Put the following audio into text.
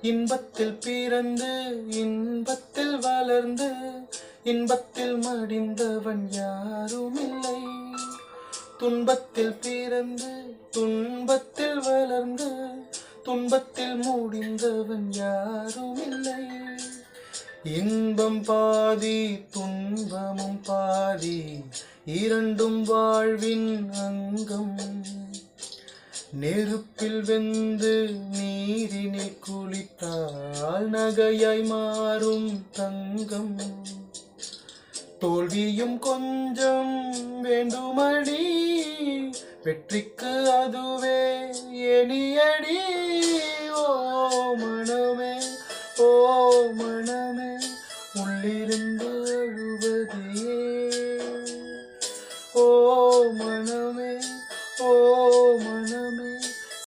இன்பத்தில் பிறந்து இன்பத்தில் வளர்ந்து இன்பத்தில் மடிந்தவன் யாருமில்லை. துன்பத்தில் பிறந்து துன்பத்தில் வளர்ந்து துன்பத்தில் முடிந்தவன் யாருமில்லை. இன்பம் பாதி துன்பமும் பாதி, இரண்டும் வாழ்வின் அங்கம். நெருப்பில் வெந்து நீரினில் குளித்தால் நகையாய் மாறும் தங்கம். தோல்வியும் கொஞ்சம் வேண்டுமடி, வெற்றிக்கு அதுவே